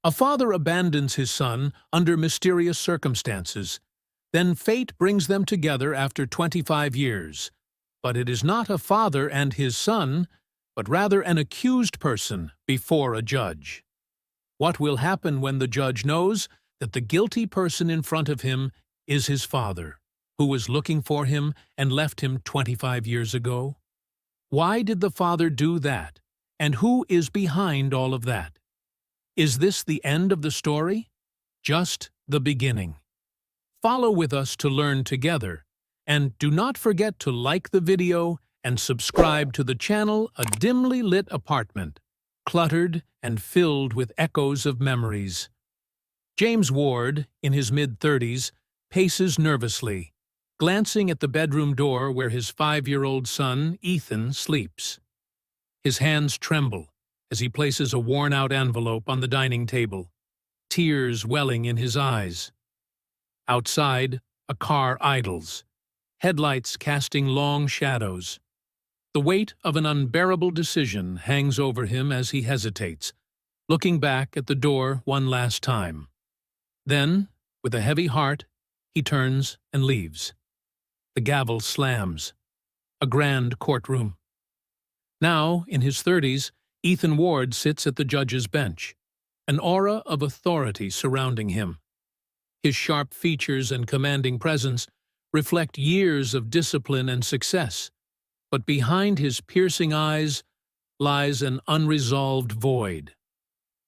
A father abandons his son under mysterious circumstances. Then fate brings them together after 25 years. But it is not a father and his son, but rather an accused person before a judge. What will happen when the judge knows that the guilty person in front of him is his father, who was looking for him and left him 25 years ago? Why did the father do that? And who is behind all of that? Is this the end of the story? Just the beginning. Follow with us to learn together, and do not forget to like the video and subscribe to the channel. A dimly lit apartment, cluttered and filled with echoes of memories. James Ward, in his mid-30s, paces nervously, glancing at the bedroom door where his 5-year-old son, Ethan, sleeps. His hands tremble as he places a worn-out envelope on the dining table, tears welling in his eyes. Outside, a car idles, headlights casting long shadows. The weight of an unbearable decision hangs over him as he hesitates, looking back at the door one last time. Then, with a heavy heart, he turns and leaves. The gavel slams. A grand courtroom. Now, in his 30s, Ethan Ward sits at the judge's bench, an aura of authority surrounding him. His sharp features and commanding presence reflect years of discipline and success, but behind his piercing eyes lies an unresolved void.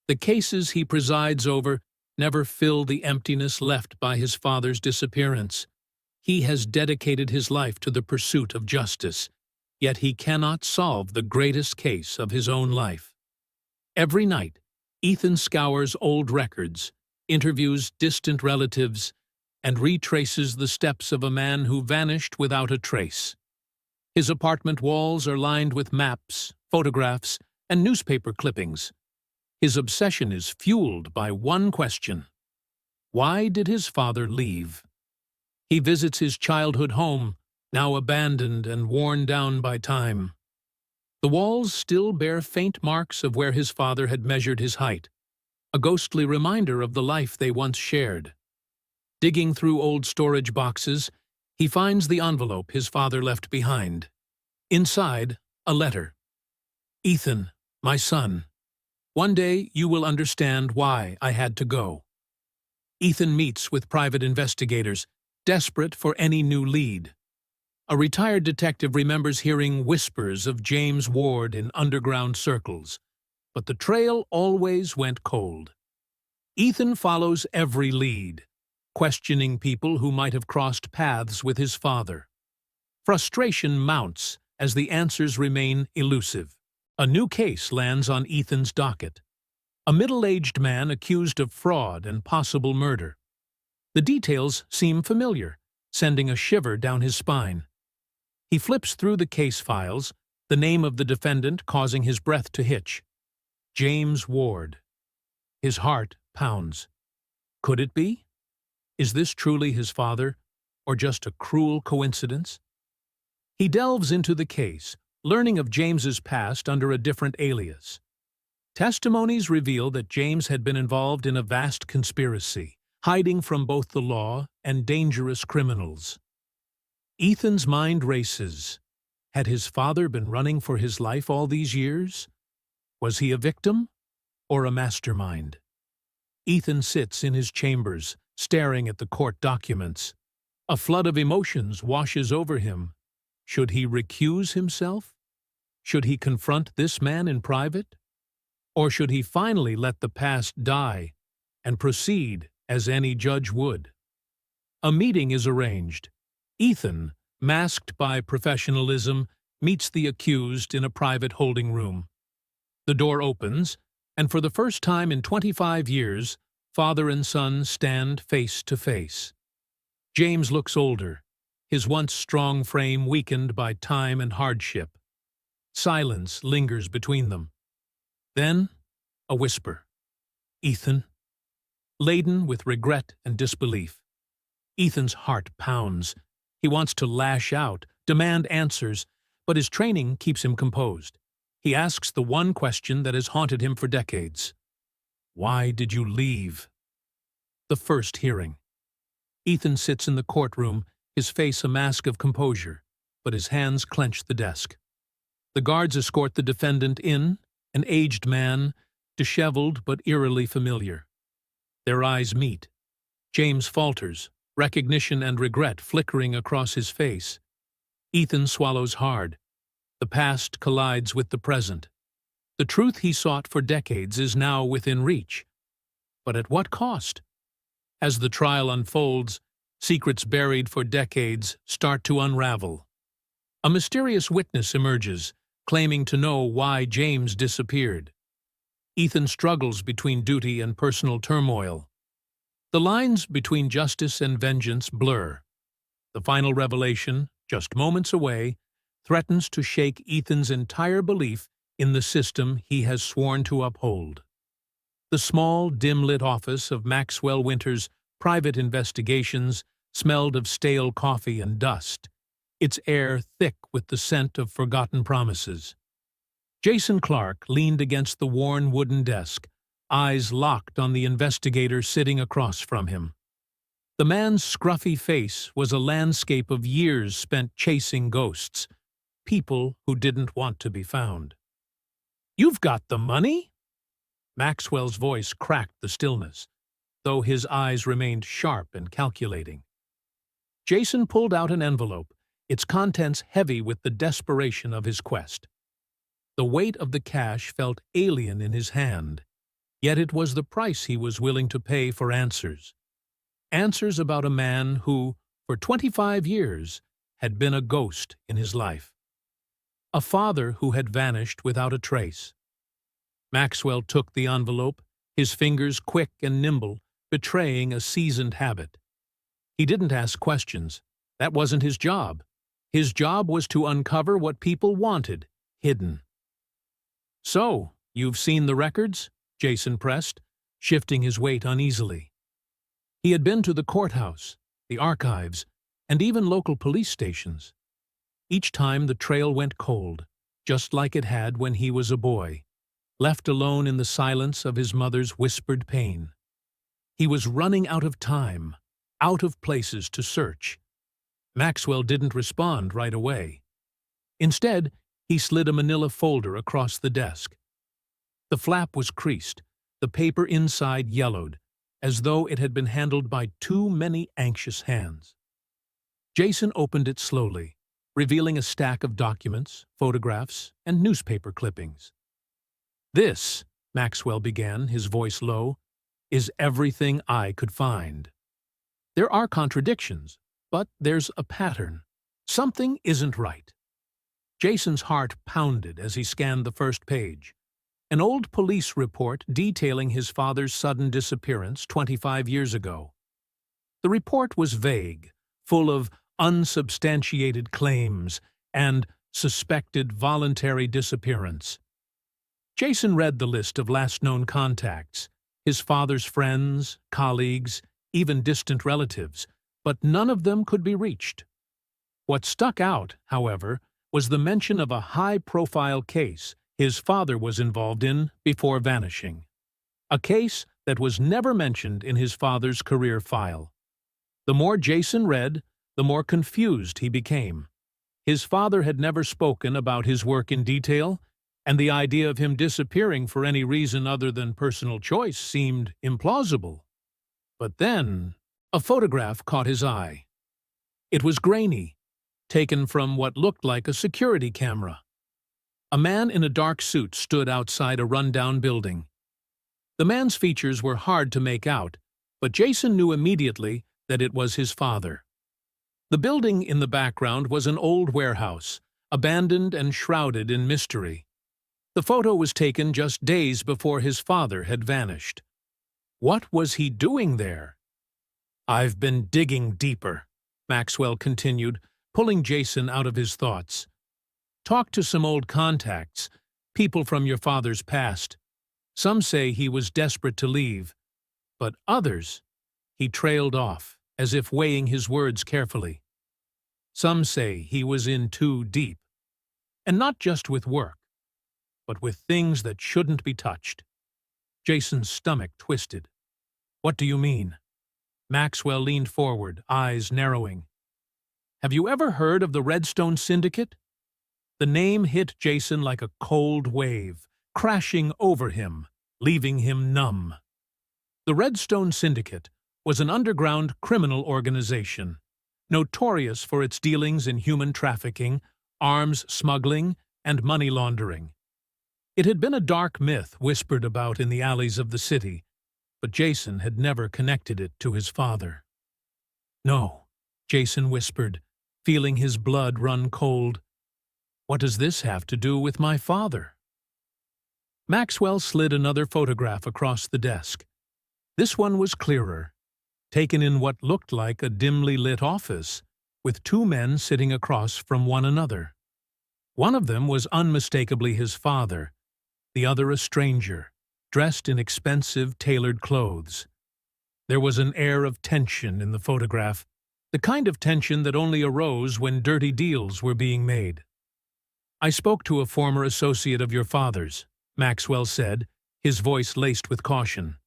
The cases he presides over never fill the emptiness left by his father's disappearance. He has dedicated his life to the pursuit of justice, yet he cannot solve the greatest case of his own life. Every night, Ethan scours old records, interviews distant relatives, and retraces the steps of a man who vanished without a trace. His apartment walls are lined with maps, photographs, and newspaper clippings. His obsession is fueled by one question: why did his father leave? He visits his childhood home, now abandoned and worn down by time. The walls still bear faint marks of where his father had measured his height, a ghostly reminder of the life they once shared. Digging through old storage boxes, he finds the envelope his father left behind. Inside, a letter. Ethan, my son, one day you will understand why I had to go. Ethan meets with private investigators, desperate for any new lead. A retired detective remembers hearing whispers of James Ward in underground circles, but the trail always went cold. Ethan follows every lead, questioning people who might have crossed paths with his father. Frustration mounts as the answers remain elusive. A new case lands on Ethan's docket. A middle-aged man accused of fraud and possible murder. The details seem familiar, sending a shiver down his spine. He flips through the case files, the name of the defendant causing his breath to hitch. James Ward. His heart pounds. Could it be? Is this truly his father, or just a cruel coincidence? He delves into the case, learning of James's past under a different alias. Testimonies reveal that James had been involved in a vast conspiracy, hiding from both the law and dangerous criminals. Ethan's mind races. Had his father been running for his life all these years? Was he a victim or a mastermind? Ethan sits in his chambers, staring at the court documents. A flood of emotions washes over him. Should he recuse himself? Should he confront this man in private? Or should he finally let the past die and proceed as any judge would? A meeting is arranged. Ethan, masked by professionalism, meets the accused in a private holding room. The door opens, and for the first time in 25 years, father and son stand face to face. James looks older, his once strong frame weakened by time and hardship. Silence lingers between them. Then, a whisper. Ethan. Laden with regret and disbelief. Ethan's heart pounds. He wants to lash out, demand answers, but his training keeps him composed. He asks the one question that has haunted him for decades. Why did you leave? The first hearing. Ethan sits in the courtroom, his face a mask of composure, but his hands clench the desk. The guards escort the defendant in, an aged man, disheveled but eerily familiar. Their eyes meet. James falters, recognition and regret flickering across his face. Ethan swallows hard. The past collides with the present. The truth he sought for decades is now within reach. But at what cost? As the trial unfolds, secrets buried for decades start to unravel. A mysterious witness emerges, claiming to know why James disappeared. Ethan struggles between duty and personal turmoil. The lines between justice and vengeance blur. The final revelation, just moments away, threatens to shake Ethan's entire belief in the system he has sworn to uphold. The small, dim-lit office of Maxwell Winter's Private Investigations smelled of stale coffee and dust, its air thick with the scent of forgotten promises. Jason Clark leaned against the worn wooden desk, eyes locked on the investigator sitting across from him. The man's scruffy face was a landscape of years spent chasing ghosts, people who didn't want to be found. "You've got the money?" Maxwell's voice cracked the stillness, though his eyes remained sharp and calculating. Jason pulled out an envelope, its contents heavy with the desperation of his quest. The weight of the cash felt alien in his hand, yet it was the price he was willing to pay for answers. Answers about a man who, for 25 years, had been a ghost in his life. A father who had vanished without a trace. Maxwell took the envelope, his fingers quick and nimble, betraying a seasoned habit. He didn't ask questions. That wasn't his job. His job was to uncover what people wanted, hidden. "So, you've seen the records?" Jason pressed, shifting his weight uneasily. He had been to the courthouse, the archives, and even local police stations. Each time the trail went cold, just like it had when he was a boy, left alone in the silence of his mother's whispered pain. He was running out of time, out of places to search. Maxwell didn't respond right away. Instead, he slid a manila folder across the desk. The flap was creased, the paper inside yellowed, as though it had been handled by too many anxious hands. Jason opened it slowly, revealing a stack of documents, photographs, and newspaper clippings. "This," Maxwell began, his voice low, "is everything I could find. There are contradictions, but there's a pattern. Something isn't right." Jason's heart pounded as he scanned the first page. An old police report detailing his father's sudden disappearance 25 years ago. The report was vague, full of unsubstantiated claims and suspected voluntary disappearance. Jason read the list of last known contacts, his father's friends, colleagues, even distant relatives, but none of them could be reached. What stuck out, however, was the mention of a high-profile case his father was involved in before vanishing. A case that was never mentioned in his father's career file. The more Jason read, the more confused he became. His father had never spoken about his work in detail, and the idea of him disappearing for any reason other than personal choice seemed implausible. But then, a photograph caught his eye. It was grainy, taken from what looked like a security camera. A man in a dark suit stood outside a rundown building. The man's features were hard to make out, but Jason knew immediately that it was his father. The building in the background was an old warehouse, abandoned and shrouded in mystery. The photo was taken just days before his father had vanished. What was he doing there? "I've been digging deeper," Maxwell continued, pulling Jason out of his thoughts. "Talk to some old contacts, people from your father's past. Some say he was desperate to leave, but others," he trailed off, as if weighing his words carefully. "Some say he was in too deep, and not just with work, but with things that shouldn't be touched." Jason's stomach twisted. "What do you mean?" Maxwell leaned forward, eyes narrowing. "Have you ever heard of the Redstone Syndicate?" The name hit Jason like a cold wave, crashing over him, leaving him numb. The Redstone Syndicate was an underground criminal organization, notorious for its dealings in human trafficking, arms smuggling, and money laundering. It had been a dark myth whispered about in the alleys of the city, but Jason had never connected it to his father. "No," Jason whispered, feeling his blood run cold. "What does this have to do with my father?" Maxwell slid another photograph across the desk. This one was clearer, taken in what looked like a dimly lit office, with two men sitting across from one another. One of them was unmistakably his father, the other a stranger, dressed in expensive, tailored clothes. There was an air of tension in the photograph, the kind of tension that only arose when dirty deals were being made. "I spoke to a former associate of your father's," Maxwell said, his voice laced with caution.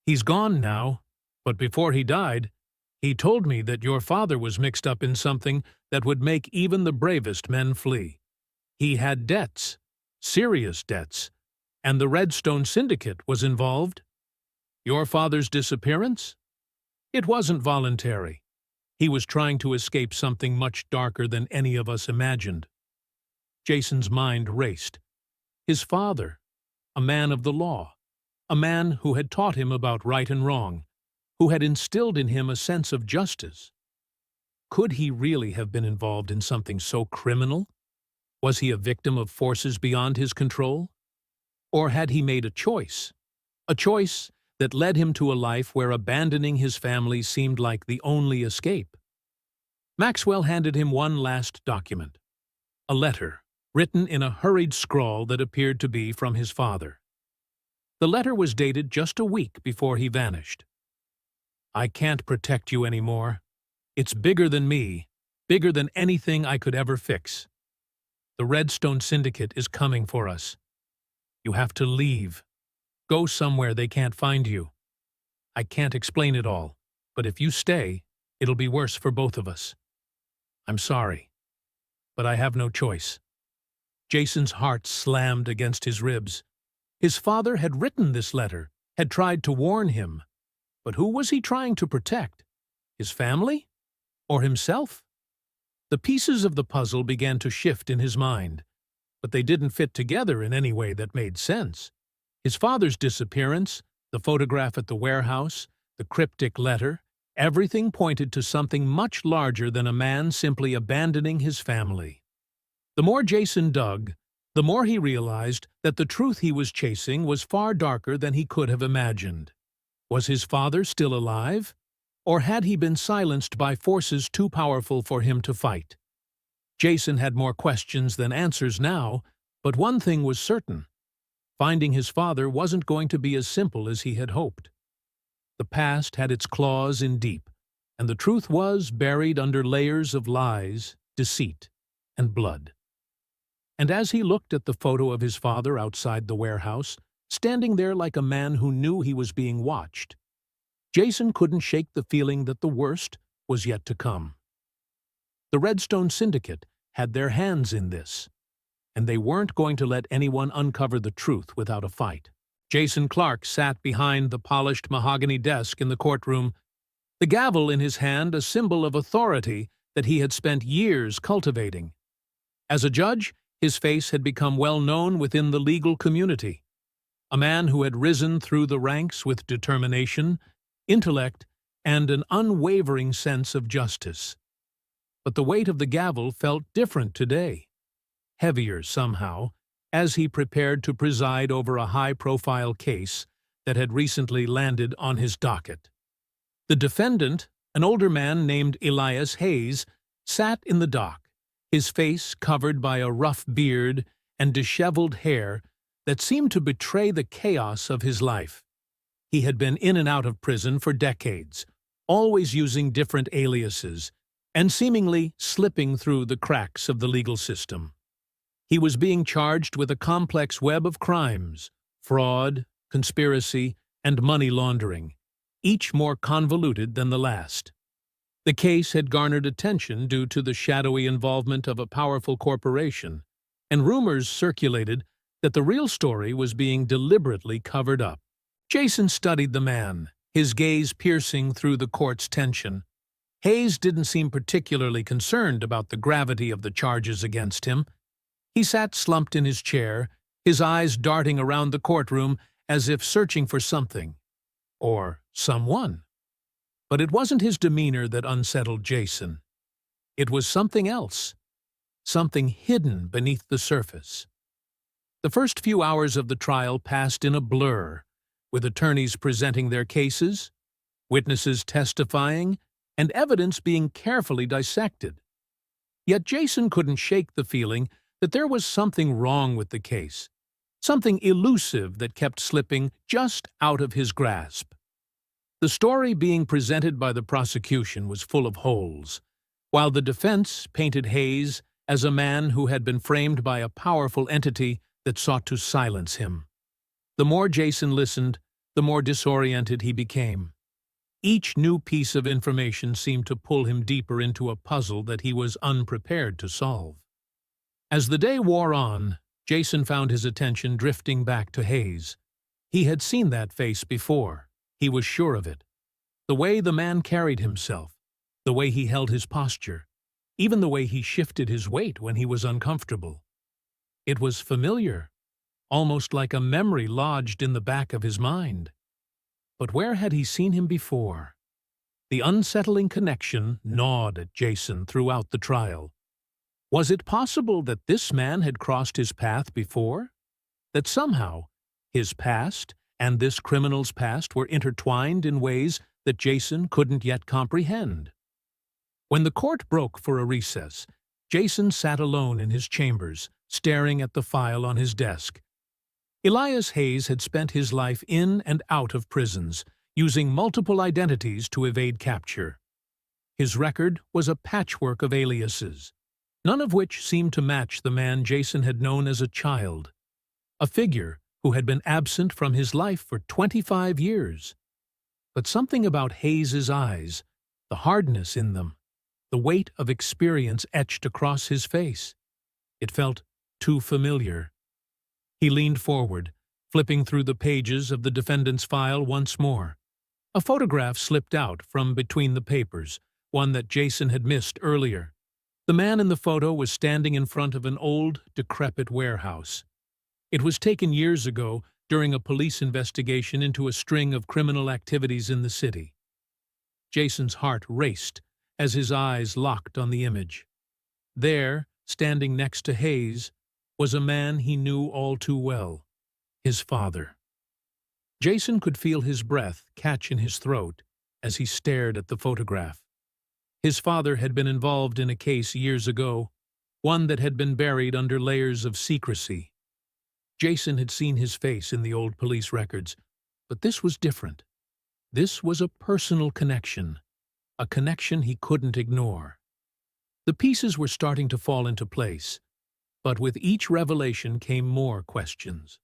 "He's gone now, but before he died, he told me that your father was mixed up in something that would make even the bravest men flee. He had debts, serious debts, and the Redstone Syndicate was involved. Your father's disappearance? It wasn't voluntary. He was trying to escape something much darker than any of us imagined." Jason's mind raced. His father, a man of the law, a man who had taught him about right and wrong, who had instilled in him a sense of justice. Could he really have been involved in something so criminal? Was he a victim of forces beyond his control? Or had he made a choice that led him to a life where abandoning his family seemed like the only escape? Maxwell handed him one last document, a letter written in a hurried scrawl that appeared to be from his father. The letter was dated just a week before he vanished. "I can't protect you anymore. It's bigger than me, bigger than anything I could ever fix. The Redstone Syndicate is coming for us. You have to leave. Go somewhere they can't find you. I can't explain it all, but if you stay, it'll be worse for both of us. I'm sorry, but I have no choice." Jason's heart slammed against his ribs. His father had written this letter, had tried to warn him. But who was he trying to protect? His family? Or himself? The pieces of the puzzle began to shift in his mind, but they didn't fit together in any way that made sense. His father's disappearance, the photograph at the warehouse, the cryptic letter, everything pointed to something much larger than a man simply abandoning his family. The more Jason dug, the more he realized that the truth he was chasing was far darker than he could have imagined. Was his father still alive? Or had he been silenced by forces too powerful for him to fight? Jason had more questions than answers now, but one thing was certain. Finding his father wasn't going to be as simple as he had hoped. The past had its claws in deep, and the truth was buried under layers of lies, deceit, and blood. And as he looked at the photo of his father outside the warehouse, standing there like a man who knew he was being watched, Jason couldn't shake the feeling that the worst was yet to come. The Redstone Syndicate had their hands in this, and they weren't going to let anyone uncover the truth without a fight. Jason Clark sat behind the polished mahogany desk in the courtroom, the gavel in his hand a symbol of authority that he had spent years cultivating. As a judge, his face had become well known within the legal community. A man who had risen through the ranks with determination, intellect, and an unwavering sense of justice. But the weight of the gavel felt different today, heavier somehow, as he prepared to preside over a high-profile case that had recently landed on his docket. The defendant, an older man named Elias Hayes, sat in the dock, his face covered by a rough beard and disheveled hair that seemed to betray the chaos of his life. He had been in and out of prison for decades, always using different aliases, and seemingly slipping through the cracks of the legal system. He was being charged with a complex web of crimes: fraud, conspiracy, and money laundering, each more convoluted than the last. The case had garnered attention due to the shadowy involvement of a powerful corporation, and rumors circulated that the real story was being deliberately covered up. Jason studied the man, his gaze piercing through the court's tension. Hayes didn't seem particularly concerned about the gravity of the charges against him. He sat slumped in his chair, his eyes darting around the courtroom as if searching for something. Or someone. But it wasn't his demeanor that unsettled Jason. It was something else. Something hidden beneath the surface. The first few hours of the trial passed in a blur, with attorneys presenting their cases, witnesses testifying, and evidence being carefully dissected. Yet Jason couldn't shake the feeling that there was something wrong with the case, something elusive that kept slipping just out of his grasp. The story being presented by the prosecution was full of holes, while the defense painted Hayes as a man who had been framed by a powerful entity that sought to silence him. The more Jason listened, the more disoriented he became. Each new piece of information seemed to pull him deeper into a puzzle that he was unprepared to solve. As the day wore on, Jason found his attention drifting back to Hayes. He had seen that face before. He was sure of it. The way the man carried himself, the way he held his posture, even the way he shifted his weight when he was uncomfortable. It was familiar, almost like a memory lodged in the back of his mind. But where had he seen him before? The unsettling connection gnawed at Jason throughout the trial. Was it possible that this man had crossed his path before? That somehow his past and this criminal's past were intertwined in ways that Jason couldn't yet comprehend? When the court broke for a recess, Jason sat alone in his chambers, staring at the file on his desk. Elias Hayes had spent his life in and out of prisons, using multiple identities to evade capture. His record was a patchwork of aliases, none of which seemed to match the man Jason had known as a child, a figure who had been absent from his life for 25 years. But something about Hayes's eyes, the hardness in them, the weight of experience etched across his face. It felt too familiar. He leaned forward, flipping through the pages of the defendant's file once more. A photograph slipped out from between the papers, one that Jason had missed earlier. The man in the photo was standing in front of an old, decrepit warehouse. It was taken years ago during a police investigation into a string of criminal activities in the city. Jason's heart raced as his eyes locked on the image. There, standing next to Hayes, was a man he knew all too well, his father. Jason could feel his breath catch in his throat as he stared at the photograph. His father had been involved in a case years ago, one that had been buried under layers of secrecy. Jason had seen his face in the old police records, but this was different. This was a personal connection, a connection he couldn't ignore. The pieces were starting to fall into place, but with each revelation came more questions.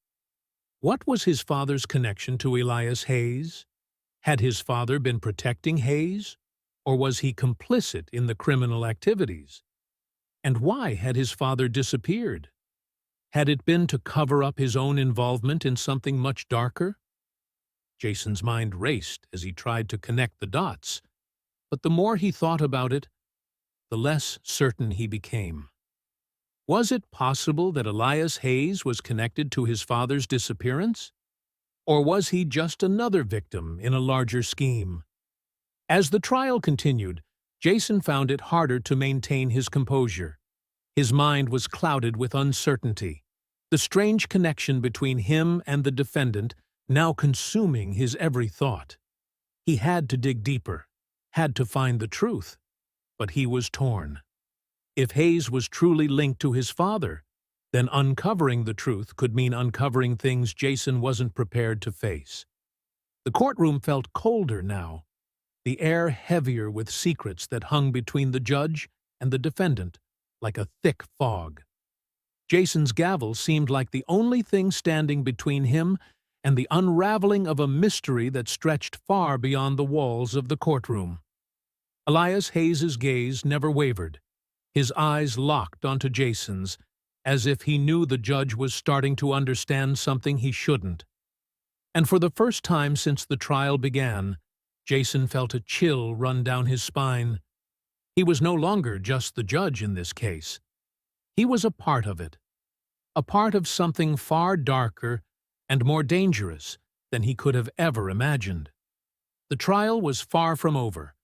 What was his father's connection to Elias Hayes? Had his father been protecting Hayes, or was he complicit in the criminal activities? And why had his father disappeared? Had it been to cover up his own involvement in something much darker? Jason's mind raced as he tried to connect the dots, but the more he thought about it, the less certain he became. Was it possible that Elias Hayes was connected to his father's disappearance? Or was he just another victim in a larger scheme? As the trial continued, Jason found it harder to maintain his composure. His mind was clouded with uncertainty, the strange connection between him and the defendant now consuming his every thought. He had to dig deeper, had to find the truth, but he was torn. If Hayes was truly linked to his father, then uncovering the truth could mean uncovering things Jason wasn't prepared to face. The courtroom felt colder now, the air heavier with secrets that hung between the judge and the defendant, like a thick fog. Jason's gavel seemed like the only thing standing between him and the unraveling of a mystery that stretched far beyond the walls of the courtroom. Elias Hayes's gaze never wavered, his eyes locked onto Jason's, as if he knew the judge was starting to understand something he shouldn't. And for the first time since the trial began, Jason felt a chill run down his spine. He was no longer just the judge in this case. He was a part of it, a part of something far darker and more dangerous than he could have ever imagined. The trial was far from over,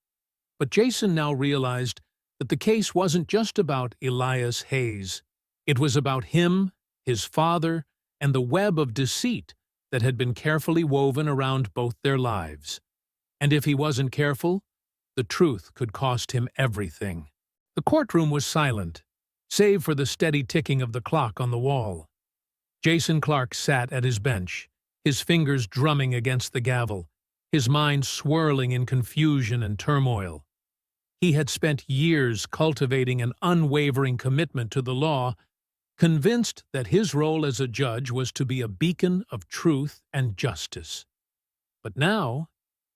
but Jason now realized that the case wasn't just about Elias Hayes. It was about him, his father, and the web of deceit that had been carefully woven around both their lives. And if he wasn't careful, the truth could cost him everything. The courtroom was silent, save for the steady ticking of the clock on the wall. Jason Clarke sat at his bench, his fingers drumming against the gavel, his mind swirling in confusion and turmoil. He had spent years cultivating an unwavering commitment to the law, convinced that his role as a judge was to be a beacon of truth and justice. But now,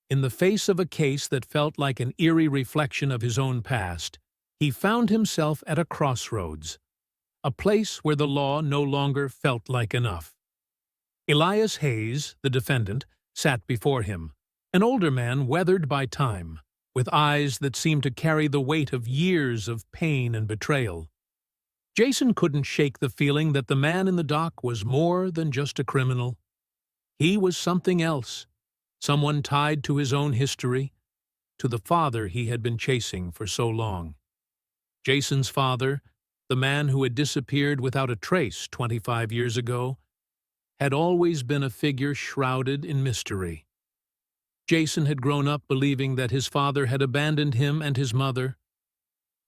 in the face of a case that felt like an eerie reflection of his own past, he found himself at a crossroads, a place where the law no longer felt like enough. Elias Hayes, the defendant, sat before him, an older man weathered by time, with eyes that seemed to carry the weight of years of pain and betrayal. Jason couldn't shake the feeling that the man in the dock was more than just a criminal. He was something else, someone tied to his own history, to the father he had been chasing for so long. Jason's father, the man who had disappeared without a trace 25 years ago, had always been a figure shrouded in mystery. Jason had grown up believing that his father had abandoned him and his mother,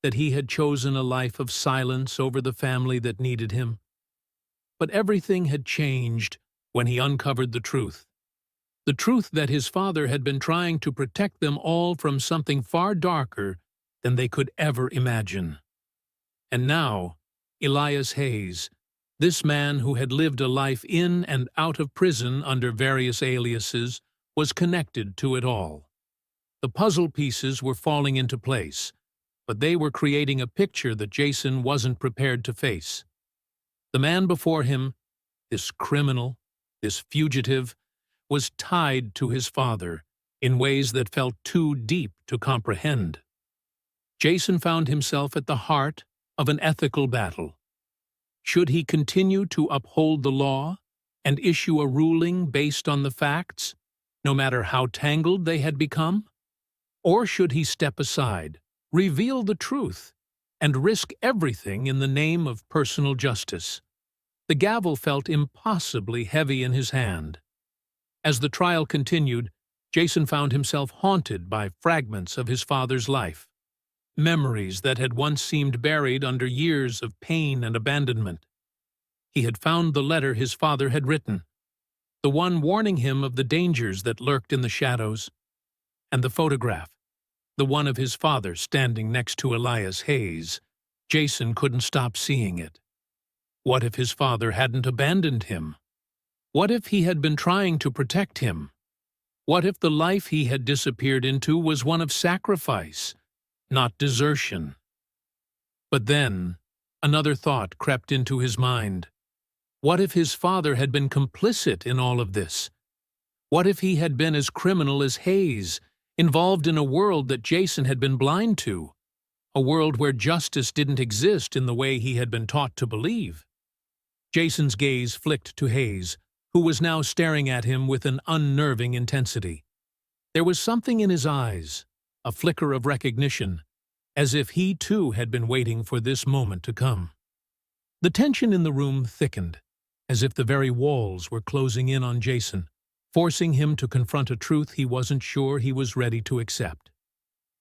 that he had chosen a life of silence over the family that needed him. But everything had changed when he uncovered the truth that his father had been trying to protect them all from something far darker than they could ever imagine. And now, Elias Hayes, this man who had lived a life in and out of prison under various aliases, was connected to it all. The puzzle pieces were falling into place, but they were creating a picture that Jason wasn't prepared to face. The man before him, this criminal, this fugitive, was tied to his father in ways that felt too deep to comprehend. Jason found himself at the heart of an ethical battle. Should he continue to uphold the law and issue a ruling based on the facts, no matter how tangled they had become? Or should he step aside, reveal the truth, and risk everything in the name of personal justice? The gavel felt impossibly heavy in his hand. As the trial continued, Jason found himself haunted by fragments of his father's life, memories that had once seemed buried under years of pain and abandonment. He had found the letter his father had written, the one warning him of the dangers that lurked in the shadows, and the photograph, the one of his father standing next to Elias Hayes. Jason couldn't stop seeing it. What if his father hadn't abandoned him? What if he had been trying to protect him? What if the life he had disappeared into was one of sacrifice, not desertion? But then, another thought crept into his mind. What if his father had been complicit in all of this? What if he had been as criminal as Hayes, involved in a world that Jason had been blind to, a world where justice didn't exist in the way he had been taught to believe? Jason's gaze flicked to Hayes, who was now staring at him with an unnerving intensity. There was something in his eyes, a flicker of recognition, as if he too had been waiting for this moment to come. The tension in the room thickened, as if the very walls were closing in on Jason, forcing him to confront a truth he wasn't sure he was ready to accept.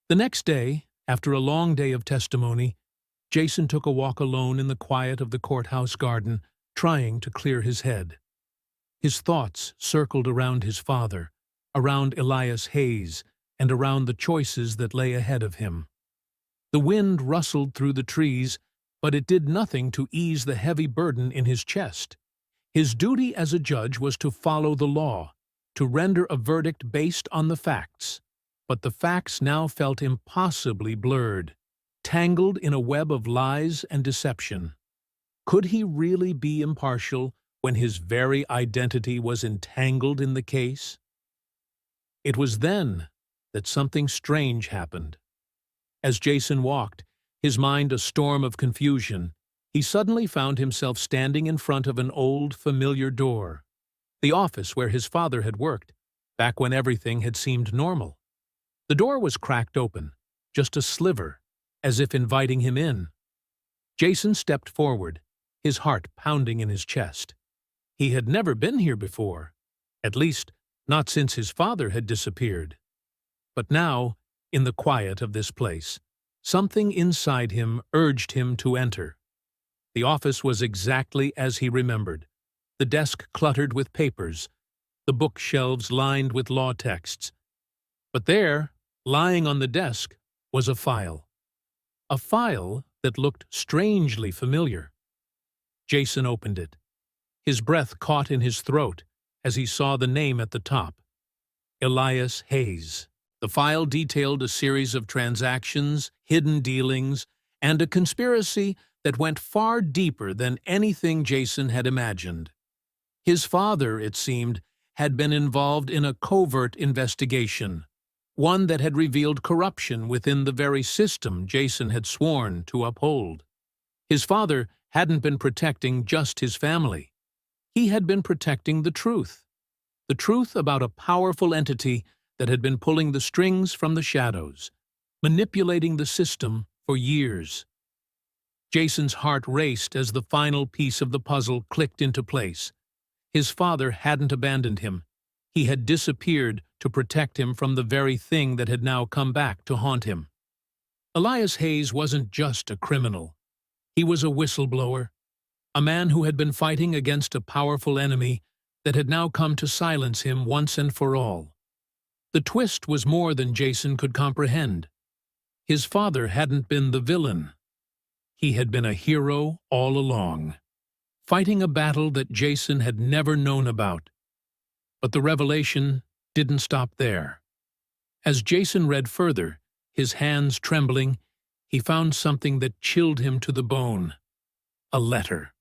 The next day, after a long day of testimony, Jason took a walk alone in the quiet of the courthouse garden, trying to clear his head. His thoughts circled around his father, around Elias Hayes, and around the choices that lay ahead of him. The wind rustled through the trees, but it did nothing to ease the heavy burden in his chest. His duty as a judge was to follow the law, to render a verdict based on the facts. But the facts now felt impossibly blurred, tangled in a web of lies and deception. Could he really be impartial when his very identity was entangled in the case? It was then that something strange happened. As Jason walked, his mind a storm of confusion, he suddenly found himself standing in front of an old, familiar door. The office where his father had worked, back when everything had seemed normal. The door was cracked open, just a sliver, as if inviting him in. Jason stepped forward, his heart pounding in his chest. He had never been here before, at least not since his father had disappeared. But now, in the quiet of this place, something inside him urged him to enter. The office was exactly as he remembered, the desk cluttered with papers, the bookshelves lined with law texts. But there, lying on the desk, was a file. A file that looked strangely familiar. Jason opened it. His breath caught in his throat as he saw the name at the top. Elias Hayes. The file detailed a series of transactions, hidden dealings, and a conspiracy that went far deeper than anything Jason had imagined. His father, it seemed, had been involved in a covert investigation, one that had revealed corruption within the very system Jason had sworn to uphold. His father hadn't been protecting just his family. He had been protecting the truth about a powerful entity that had been pulling the strings from the shadows, manipulating the system for years. Jason's heart raced as the final piece of the puzzle clicked into place. His father hadn't abandoned him. He had disappeared to protect him from the very thing that had now come back to haunt him. Elias Hayes wasn't just a criminal. He was a whistleblower, a man who had been fighting against a powerful enemy that had now come to silence him once and for all. The twist was more than Jason could comprehend. His father hadn't been the villain. He had been a hero all along, fighting a battle that Jason had never known about. But the revelation didn't stop there. As Jason read further, his hands trembling, he found something that chilled him to the bone. A letter.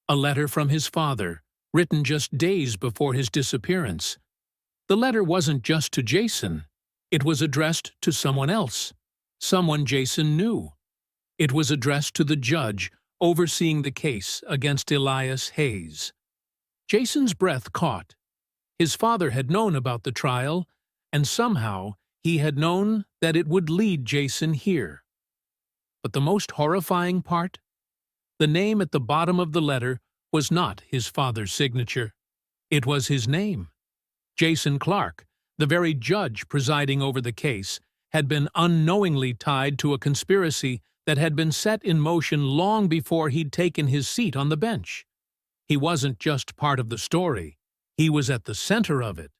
A letter from his father, written just days before his disappearance. The letter wasn't just to Jason. It was addressed to someone else, someone Jason knew. It was addressed to the judge overseeing the case against Elias Hayes. Jason's breath caught. His father had known about the trial, and somehow he had known that it would lead Jason here. But the most horrifying part? The name at the bottom of the letter was not his father's signature. It was his name. Jason Clark, the very judge presiding over the case, had been unknowingly tied to a conspiracy that had been set in motion long before he'd taken his seat on the bench. He wasn't just part of the story. He was at the center of it.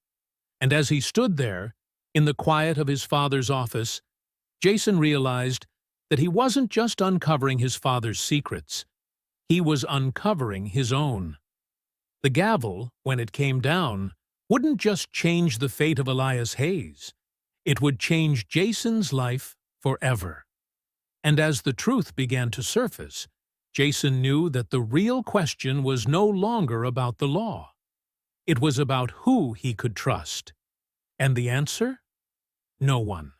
And as he stood there, in the quiet of his father's office, Jason realized that he wasn't just uncovering his father's secrets. He was uncovering his own. The gavel, when it came down, wouldn't just change the fate of Elias Hayes. It would change Jason's life forever. And as the truth began to surface, Jason knew that the real question was no longer about the law. It was about who he could trust. And the answer? No one.